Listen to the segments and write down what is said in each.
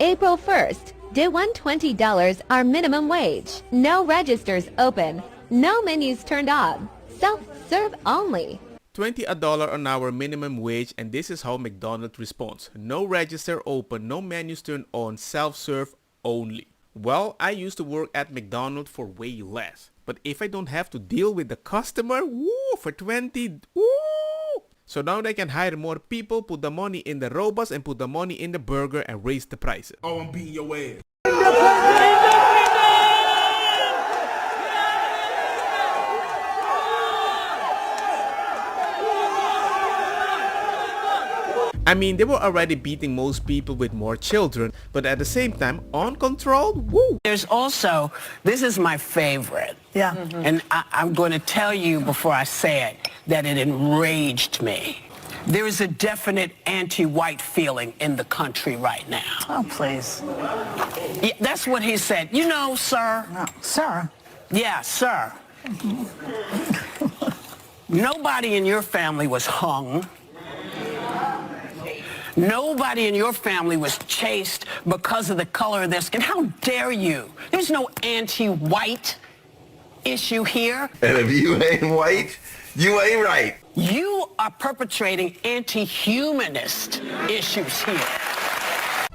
April 1st, day $120 our minimum wage. No registers open. No menus turned on. Self-serve only. $20 an hour minimum wage, and this is how McDonald's responds. No register open, no menus turned on, self-serve only. Well, I used to work at McDonald's for way less. But if I don't have to deal with the customer, woo, for 20, woo! So now they can hire more people, put the money in the robots, and put the money in the burger and raise the prices. Oh, I'm beating your ass. I mean, they were already beating most people with more children, but at the same time, uncontrolled, woo! There's also, this is my favorite. Yeah. And I'm going to tell you before I say it that it enraged me. There is a definite anti-white feeling in the country right now. Oh, please. Yeah, that's what he said. You know, sir. No, sir. Yeah, sir. Nobody in your family was hung. Nobody in your family was chased because of the color of their skin. How dare you? There's no anti-white issue here. And if you ain't white, you ain't right. You are perpetrating anti-humanist issues here.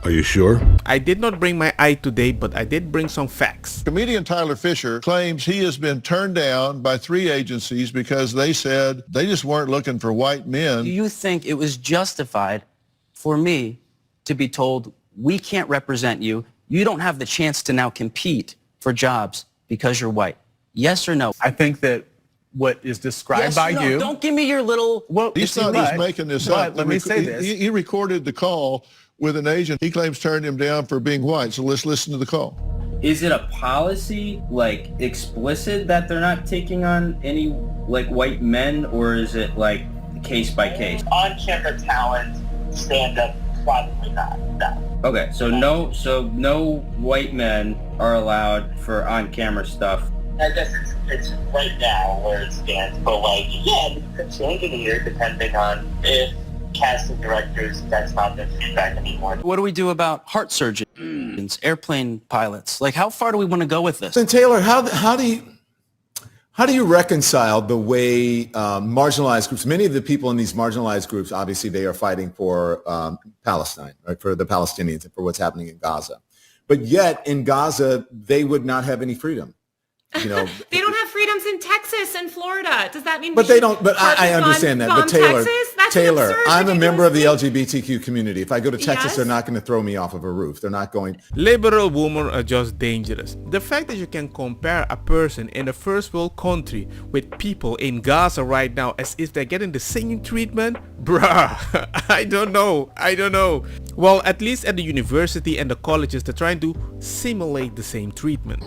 Are you sure? I did not bring my eye today, but I did bring some facts. Comedian Tyler Fisher claims he has been turned down by 3 agencies because they said they just weren't looking for white men. Do you think it was justified for me to be told, we can't represent you, you don't have the chance to now compete for jobs because you're white? Yes or no? I think that what is described Yes by or no? you... Don't give me your little... Well, He's not just making this up. Let me say this. He recorded the call with an agent. He claims turned him down for being white. So let's listen to the call. Is it a policy, like, explicit that they're not taking on any, like, white men, or is it, like, case by case? On-camera talent, stand-up, probably not. No. Okay, so no white men are allowed for on-camera stuff. I guess it's right now where it stands, but, like, yeah, it could change in a year depending on if casting directors, that's not their feedback anymore. What do we do about heart surgeons, airplane pilots? Like, how far do we want to go with this? Then Taylor, how do you reconcile the way marginalized groups, many of the people in these marginalized groups, obviously they are fighting for Palestine, right, for the Palestinians and for what's happening in Gaza. But yet in Gaza, they would not have any freedom. You know, they don't have freedoms in Texas and Florida. Does that mean? But they don't. But I understand that. But Taylor, I'm a member of the LGBTQ community. If I go to Texas, they're not going to throw me off of a roof. They're not going. Liberal women are just dangerous. The fact that you can compare a person in a first world country with people in Gaza right now as if they're getting the same treatment, bruh, I don't know. Well, at least at the university and the colleges, they're trying to simulate the same treatment.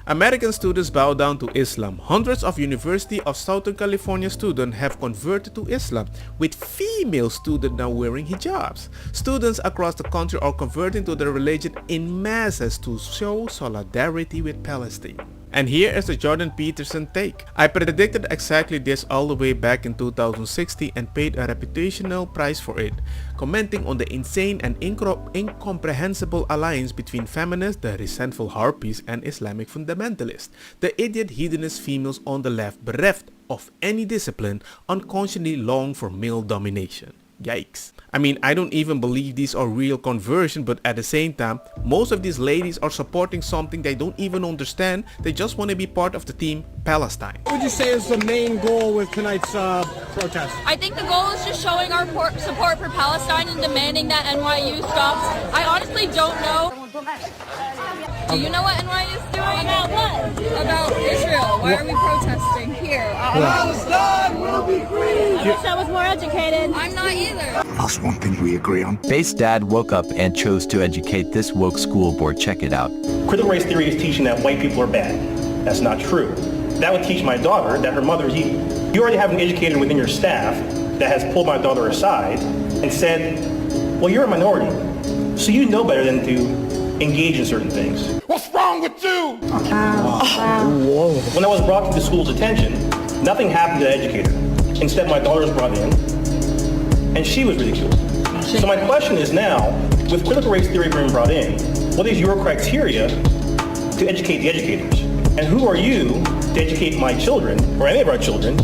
American students bow down to Islam. Hundreds of University of Southern California students have converted to Islam, with female students now wearing hijabs. Students across the country are converting to the religion in masses to show solidarity with Palestine. And here is the Jordan Peterson take. I predicted exactly this all the way back in 2016 and paid a reputational price for it, commenting on the insane and incomprehensible alliance between feminists, the resentful harpies, and Islamic fundamentalists. The idiot hedonist females on the left, bereft of any discipline, unconsciously long for male domination. Yikes. I mean, I don't even believe these are real conversion, but at the same time, most of these ladies are supporting something they don't even understand. They just want to be part of the team Palestine. What would you say is the main goal with tonight's protest? I think the goal is just showing our support for Palestine and demanding that NYU stops. I honestly don't know. Do you know what NYU is doing? About what? About Israel. Why are we protesting here? Palestine will be free! I wish I was more educated. I'm not either. That's one thing we agree on. Faith's dad woke up and chose to educate this woke school board. Check it out. Critical race theory is teaching that white people are bad. That's not true. That would teach my daughter that her mother is evil. You already have an educator within your staff that has pulled my daughter aside and said, well, you're a minority, so you know better than to engage in certain things. What's wrong with you? Whoa. When I was brought to the school's attention, nothing happened to the educator. Instead, my daughter was brought in, and she was ridiculed. So my question is now, with critical race theory being brought in, what is your criteria to educate the educators? And who are you to educate my children, or any of our children,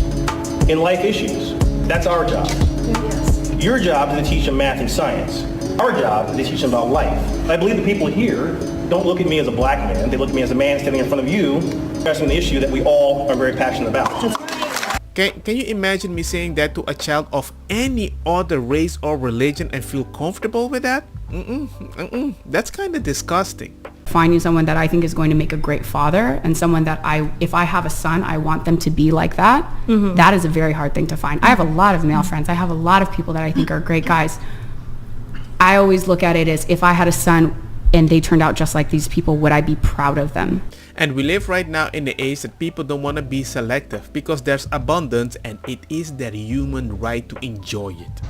in life issues? That's our job. Yes. Your job is to teach them math and science. Our job is to teach them about life. I believe the people here don't look at me as a black man. They look at me as a man standing in front of you, addressing the issue that we all are very passionate about. Can you imagine me saying that to a child of any other race or religion and feel comfortable with that? That's kind of disgusting. Finding someone that I think is going to make a great father and someone that if I have a son, I want them to be like that. That is a very hard thing to find. I have a lot of male friends. I have a lot of people that I think are great guys. I always look at it as if I had a son and they turned out just like these people, would I be proud of them? And we live right now in the age that people don't want to be selective because there's abundance and it is their human right to enjoy it.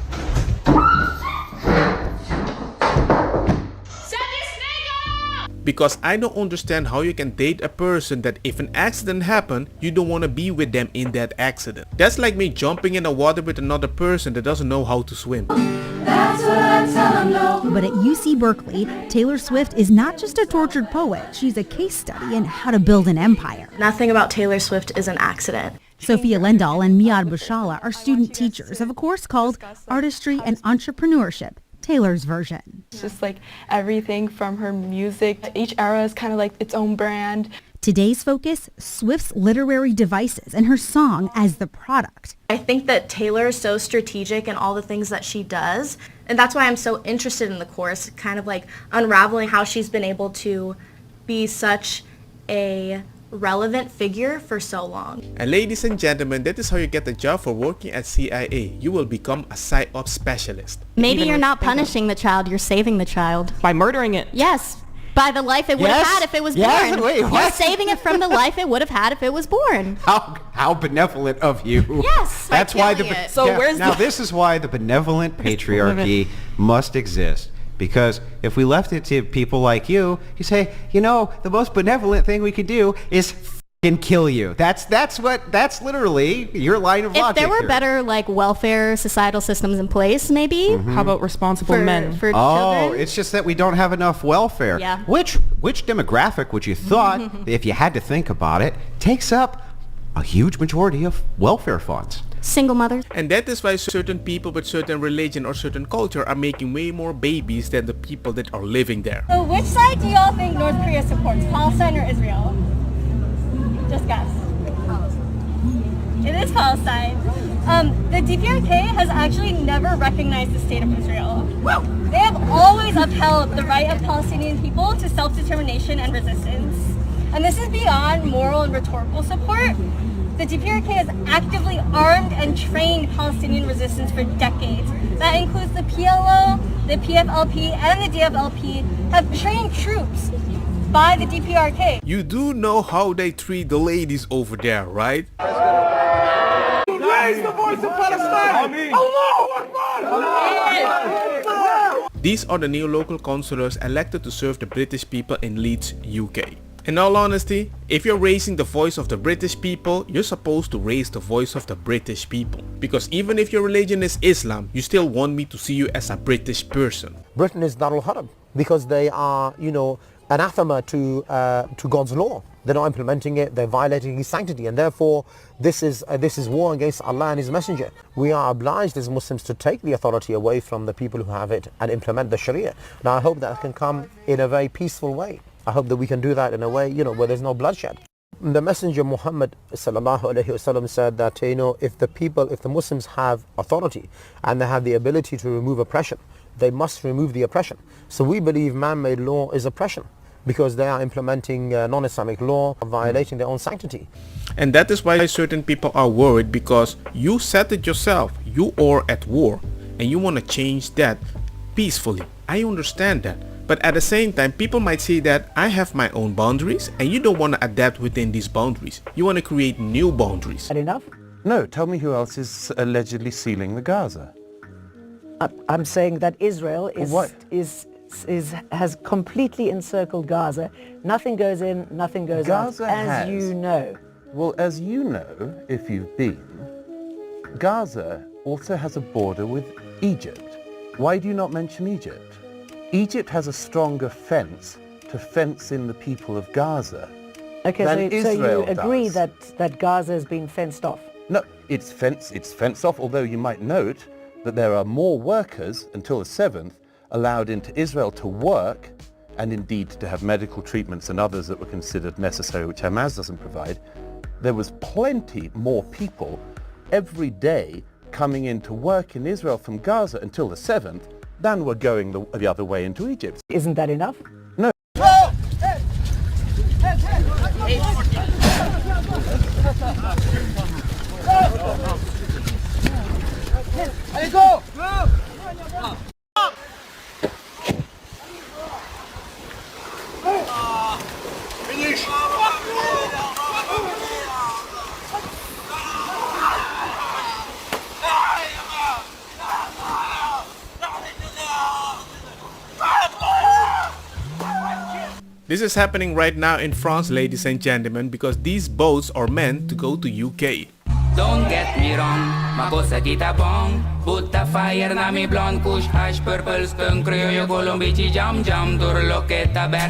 Because I don't understand how you can date a person that if an accident happened, you don't want to be with them in that accident. That's like me jumping in the water with another person that doesn't know how to swim. That's what I tell them no. But at UC Berkeley, Taylor Swift is not just a tortured poet. She's a case study in how to build an empire. Nothing about Taylor Swift is an accident. Sophia Lendahl and Miad Bushala are student teachers of a course called Artistry and Entrepreneurship, Taylor's version. It's just like everything from her music. Each era is kind of like its own brand. Today's focus, Swift's literary devices and her song as the product. I think that Taylor is so strategic in all the things that she does, and that's why I'm so interested in the course, kind of like unraveling how she's been able to be such a relevant figure for so long. And ladies and gentlemen, that is how you get the job for working at CIA. You will become a PsyOps specialist. Maybe you're not punishing the child, you're saving the child. By murdering it. Yes. By the life it would have had if it was born. Wait, what? You're saving it from the life it would have had if it was born. How benevolent of you. Yes. That's why this is why the benevolent patriarchy must exist. Because if we left it to people like you say, you know, the most benevolent thing we could do is f***ing kill you. That's literally your line of logic. If there were better like welfare societal systems in place, maybe. How about responsible men? For children? It's just that we don't have enough welfare. Yeah. Which demographic would you thought, if you had to think about it, takes up a huge majority of welfare funds? Single mothers. And that is why certain people with certain religion or certain culture are making way more babies than the people that are living there. So which side do y'all think North Korea supports, Palestine or Israel? Just guess. It is Palestine. The DPRK has actually never recognized the state of Israel. They have always upheld the right of Palestinian people to self-determination and resistance. And this is beyond moral and rhetorical support. The DPRK has actively armed and trained Palestinian resistance for decades. That includes the PLO, the PFLP, and the DFLP have trained troops by the DPRK. You do know how they treat the ladies over there, right? Raise the voice of Palestine! These are the new local councillors elected to serve the British people in Leeds, UK. In all honesty, if you're raising the voice of the British people, you're supposed to raise the voice of the British people. Because even if your religion is Islam, you still want me to see you as a British person. Britain is Darul Haram because they are, anathema to God's law. They're not implementing it, they're violating his sanctity, and therefore this is war against Allah and his messenger. We are obliged as Muslims to take the authority away from the people who have it and implement the Sharia. Now I hope that can come in a very peaceful way. I hope that we can do that in a way, where there's no bloodshed. The Messenger Muhammad sallallahu alaihi wasallam said that, if the Muslims have authority and they have the ability to remove oppression, they must remove the oppression. So we believe man-made law is oppression because they are implementing non-Islamic law, violating their own sanctity. And that is why certain people are worried, because you said it yourself, you are at war and you want to change that peacefully. I understand that. But at the same time, people might say that I have my own boundaries and you don't want to adapt within these boundaries. You want to create new boundaries. Enough? No, tell me who else is allegedly sealing the Gaza. I'm saying that Israel has completely encircled Gaza. Nothing goes in, nothing goes Gaza out, as you know. Well, as you know, if you've been, Gaza also has a border with Egypt. Why do you not mention Egypt? Egypt has a stronger fence to fence in the people of Gaza. Okay, than so you Israel agree does. that Gaza has been fenced off? No, it's fenced off, although you might note that there are more workers until the 7th allowed into Israel to work and indeed to have medical treatments and others that were considered necessary, which Hamas doesn't provide. There was plenty more people every day coming in to work in Israel from Gaza until the 7th than were going the other way into Egypt. Isn't that enough? No. Go! Finish! This is happening right now in France, ladies and gentlemen, because these boats are meant to go to UK. Don't get me wrong, ma cosa kita bong. Butta fire na mi blonde, kush, hash, purple, skunk, criollo, colombici, jam, jam, turloqueta, verde.